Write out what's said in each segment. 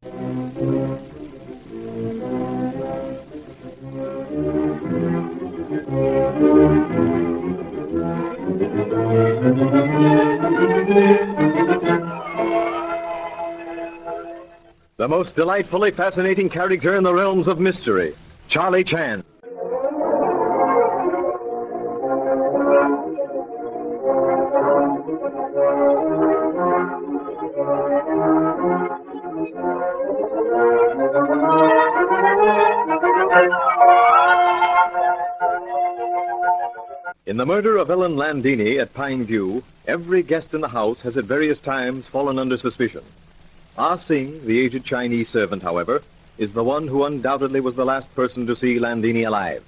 The most delightfully fascinating character in the realms of mystery, Charlie Chan. In the murder of Ellen Landini at Pine View, every guest in the house has at various times fallen under suspicion. Ah Sing, the aged Chinese servant, however, is the one who undoubtedly was the last person to see Landini alive.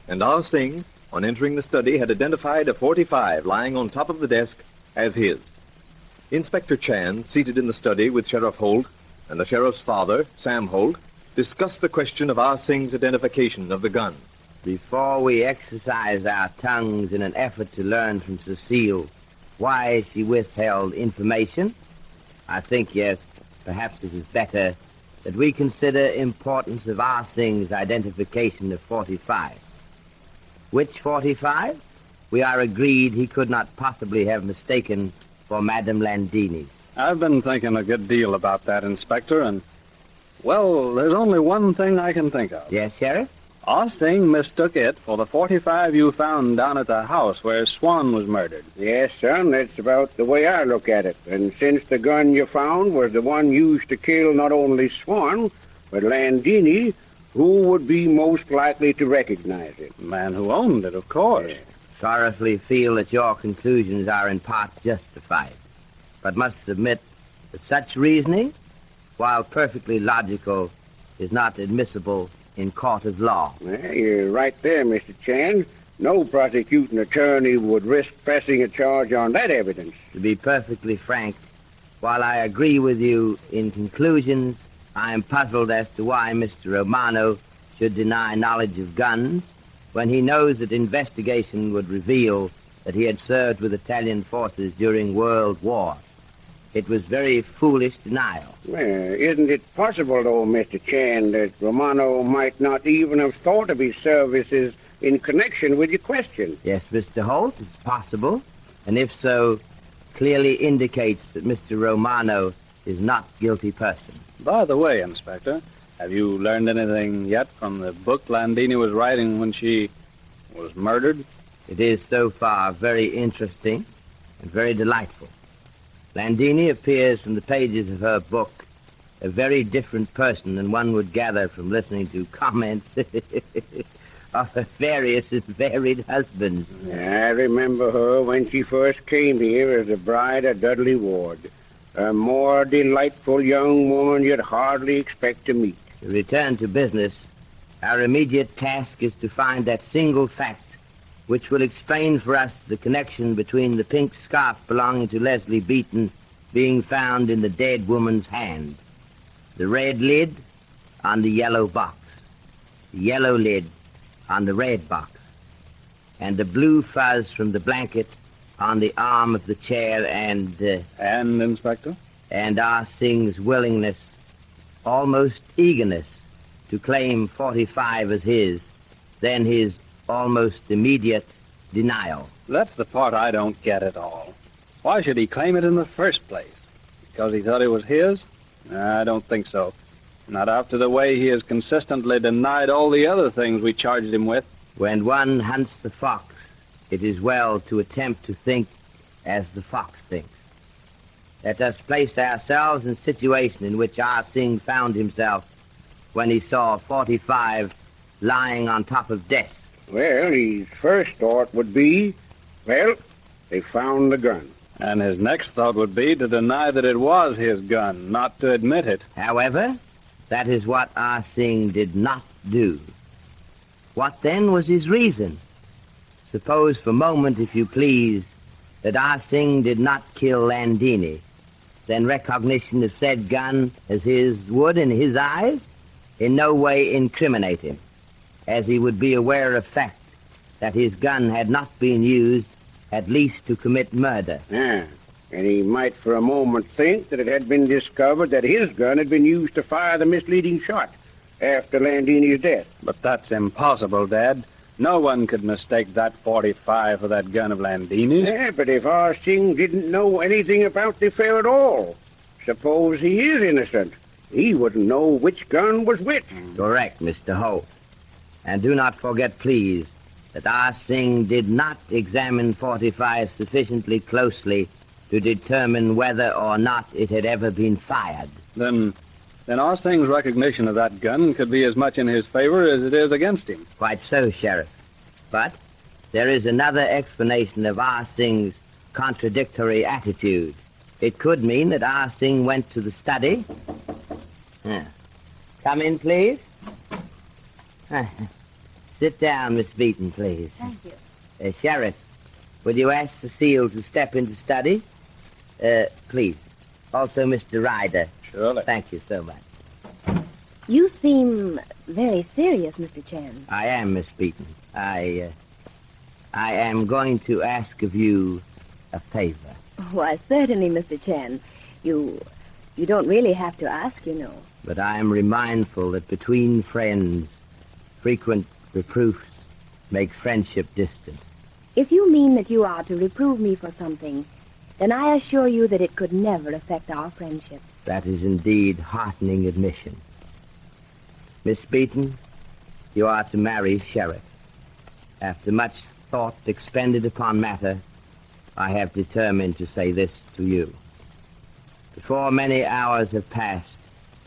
And Ah Sing, on entering the study, had identified a .45 lying on top of the desk as his. Inspector Chan, seated in the study with Sheriff Holt and the sheriff's father, Sam Holt, discussed the question of Ah Sing's identification of the gun. Before we exercise our tongues in an effort to learn from Cecil why she withheld information, I think, yes, perhaps it is better that we consider importance of Ah Sing's identification of .45. Which .45? We are agreed he could not possibly have mistaken for Madame Landini's. I've been thinking a good deal about that, Inspector, and, well, there's only one thing I can think of. Yes, Sheriff? Ah Sing mistook it for the .45 you found down at the house where Swan was murdered. Yes, son, that's about the way I look at it. And since the gun you found was the one used to kill not only Swan, but Landini, who would be most likely to recognize it? The man who owned it, of course. Yeah. Sorrowfully feel that your conclusions are in part justified, but must submit that such reasoning, while perfectly logical, is not admissible in court of law. Well, you're right there, Mr. Chan. No prosecuting attorney would risk pressing a charge on that evidence. To be perfectly frank, while I agree with you in conclusions, I am puzzled as to why Mr. Romano should deny knowledge of guns when he knows that investigation would reveal that he had served with Italian forces during World War. It was very foolish denial. Well, isn't it possible, though, Mr. Chan, that Romano might not even have thought of his services in connection with your question? Yes, Mr. Holt, it's possible, and if so, clearly indicates that Mr. Romano is not guilty person. By the way, Inspector, have you learned anything yet from the book Landini was writing when she was murdered? It is so far very interesting and very delightful. Landini appears from the pages of her book a very different person than one would gather from listening to comments of her various and varied husbands. I remember her when she first came here as the bride of Dudley Ward. A more delightful young woman you'd hardly expect to meet. To return to business, our immediate task is to find that single fact which will explain for us the connection between the pink scarf belonging to Leslie Beaton being found in the dead woman's hand, the red lid on the yellow box, the yellow lid on the red box, and the blue fuzz from the blanket on the arm of the chair and, Inspector? And Ah Sing's willingness, almost eagerness, to claim .45 as his, then his almost immediate denial. That's the part I don't get at all. Why should he claim it in the first place? Because he thought it was his? I don't think so. Not after the way he has consistently denied all the other things we charged him with. When one hunts the fox, it is well to attempt to think as the fox thinks. Let us place ourselves in a situation in which Ah Sing found himself when he saw .45 lying on top of desk. Well, his first thought would be, well, they found the gun. And his next thought would be to deny that it was his gun, not to admit it. However, that is what Ah Sing did not do. What then was his reason? Suppose for a moment, if you please, that Ah Sing did not kill Landini. Then recognition of said gun as his would, in his eyes, in no way incriminate him, as he would be aware of fact that his gun had not been used at least to commit murder. and he might for a moment think that it had been discovered that his gun had been used to fire the misleading shot after Landini's death. But that's impossible, Dad. No one could mistake that .45 for that gun of Landini's. Yeah, but if Ah Sing didn't know anything about the affair at all, suppose he is innocent, he wouldn't know which gun was which. Correct, Mr. Holt. And do not forget, please, that Ah Sing did not examine 45 sufficiently closely to determine whether or not it had ever been fired. Then Ah Sing's recognition of that gun could be as much in his favor as it is against him. Quite so, Sheriff. But there is another explanation of Ah Sing's contradictory attitude. It could mean that Ah Sing went to the study. Come in, please. Sit down, Miss Beaton, please. Thank you. Sheriff, will you ask Cecil to step into study? Please. Also, Mr. Ryder. Surely. Thank you so much. You seem very serious, Mr. Chan. I am, Miss Beaton. I am going to ask of you a favor. Why, certainly, Mr. Chan. You don't really have to ask, you know. But I am remindful that between friends, frequent reproofs make friendship distant. If you mean that you are to reprove me for something, then I assure you that it could never affect our friendship. That is indeed heartening admission. Miss Beaton, you are to marry Sheriff. After much thought expended upon matter, I have determined to say this to you. Before many hours have passed,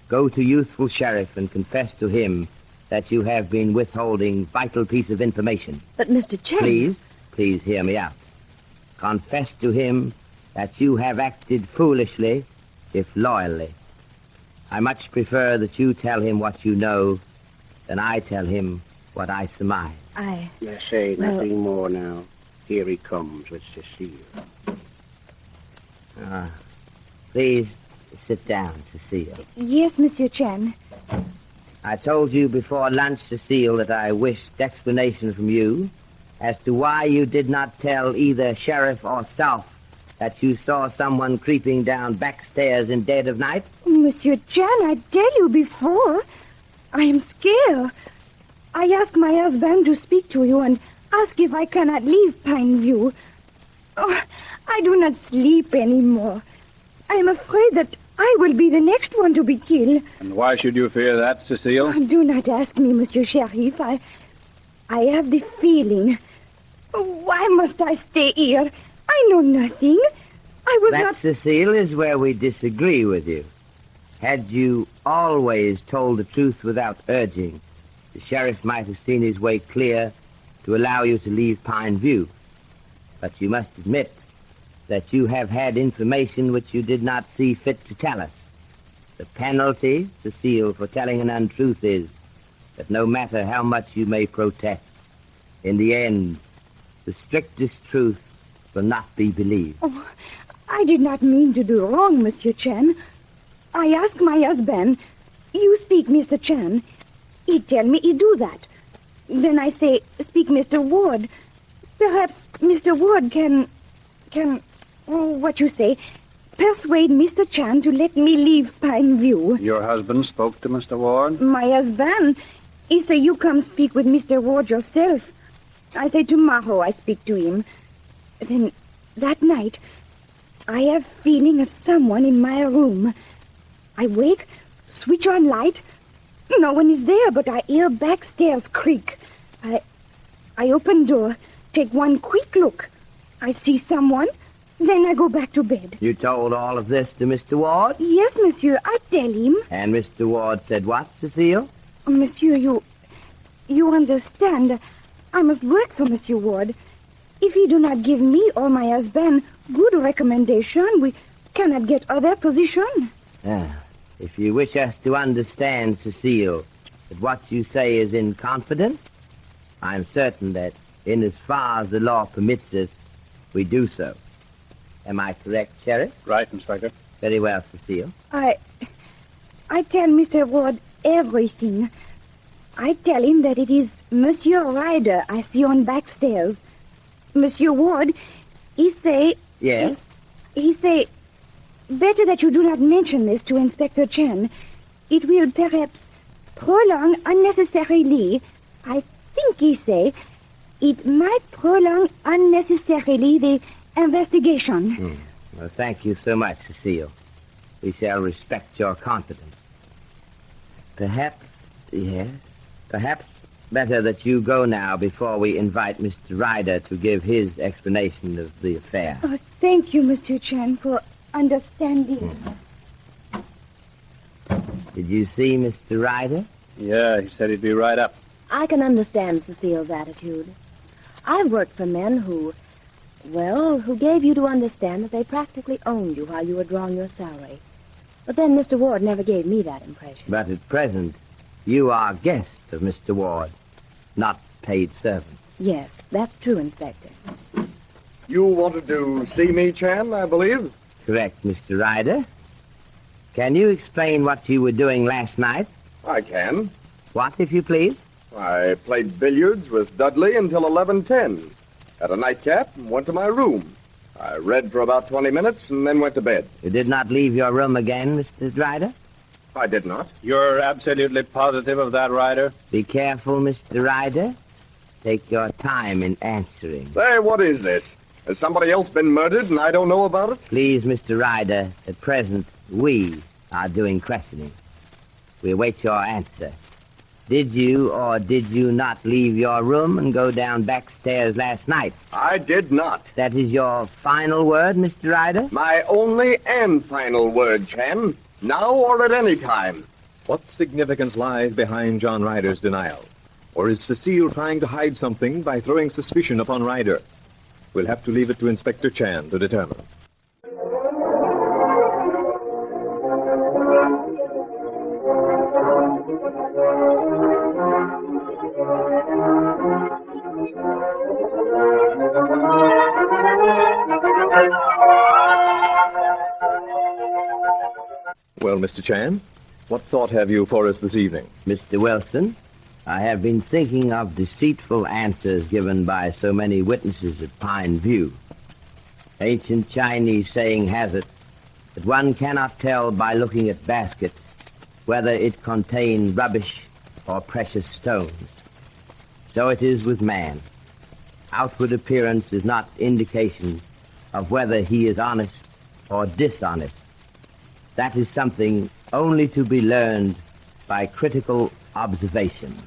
go to youthful Sheriff and confess to him that you have been withholding vital piece of information. But, Mr. Chan... Please hear me out. Confess to him that you have acted foolishly, if loyally. I much prefer that you tell him what you know than I tell him what I surmise. Let's say nothing more now. Here he comes with Cecile. Please sit down, Cecile. Yes, Monsieur Chan. I told you before lunch, Cecile, that I wished explanation from you as to why you did not tell either Sheriff or self that you saw someone creeping down back stairs in dead of night. Monsieur Chan, I tell you before, I am scared. I ask my husband to speak to you and ask if I cannot leave Pine View. Oh, I do not sleep anymore. I am afraid that I will be the next one to be killed. And why should you fear that, Cecile? Oh, do not ask me, Monsieur Sheriff. I have the feeling. Why must I stay here? I know nothing. That, Cecile, is where we disagree with you. Had you always told the truth without urging, the sheriff might have seen his way clear to allow you to leave Pine View. But you must admit that you have had information which you did not see fit to tell us. The penalty, Cecile, for telling an untruth is that no matter how much you may protest, in the end, the strictest truth will not be believed. Oh, I did not mean to do wrong, Monsieur Chan. I asked my husband, you speak, Mr. Chan. He tell me he do that. Then I say, speak, Mr. Ward. Perhaps Mr. Ward can, what you say, persuade Mr. Chan to let me leave Pine View. Your husband spoke to Mr. Ward? My husband, he say you come speak with Mr. Ward yourself. I say tomorrow I speak to him. Then that night, I have feeling of someone in my room. I wake, switch on light. No one is there, but I hear backstairs creak. I open door, take one quick look. I see someone, then I go back to bed. You told all of this to Mr. Ward? Yes, monsieur, I tell him. And Mr. Ward said what, Cecile? Monsieur, you understand. I must work for Monsieur Ward. If he do not give me or my husband good recommendation, we cannot get other position. If you wish us to understand, Cecile, that what you say is in confidence, I'm certain that in as far as the law permits us, we do so. Am I correct, Sheriff? Right, Inspector. Very well, Cecile. I tell Mr. Ward everything. I tell him that it is Monsieur Ryder I see on backstairs. Monsieur Ward, he say... Yes? He say, better that you do not mention this to Inspector Chen. It will perhaps prolong unnecessarily. I think he say, it might prolong unnecessarily the investigation. Well, thank you so much, Cecile. We shall respect your confidence. Perhaps better that you go now before we invite Mr. Ryder to give his explanation of the affair. Oh, thank you, Monsieur Chen, for understanding. Did you see Mr. Ryder? Yeah, he said he'd be right up. I can understand Cecile's attitude. I've worked for men who gave you to understand that they practically owned you while you were drawing your salary. But then Mr. Ward never gave me that impression. But at present, you are guest of Mr. Ward, not paid servant. Yes, that's true, Inspector. You wanted to see me, Chan, I believe? Correct, Mr. Ryder. Can you explain what you were doing last night? I can. What, if you please? I played billiards with Dudley until 11:10. Had a nightcap and went to my room. I read for about 20 minutes and then went to bed. You did not leave your room again, Mr. Ryder? I did not. You're absolutely positive of that, Ryder? Be careful, Mr. Ryder. Take your time in answering. Say, what is this? Has somebody else been murdered and I don't know about it? Please, Mr. Ryder, at present, we are doing questioning. We await your answer. Did you or did you not leave your room and go down back stairs last night? I did not. That is your final word, Mr. Ryder? My only and final word, Chan. Now or at any time. What significance lies behind John Ryder's denial? Or is Cecile trying to hide something by throwing suspicion upon Ryder? We'll have to leave it to Inspector Chan to determine. Well, Mr. Chan, what thought have you for us this evening? Mr. Wilson, I have been thinking of deceitful answers given by so many witnesses at Pine View. Ancient Chinese saying has it that one cannot tell by looking at baskets whether it contains rubbish or precious stones. So it is with man. Outward appearance is not indication of whether he is honest or dishonest. That is something only to be learned by critical observation.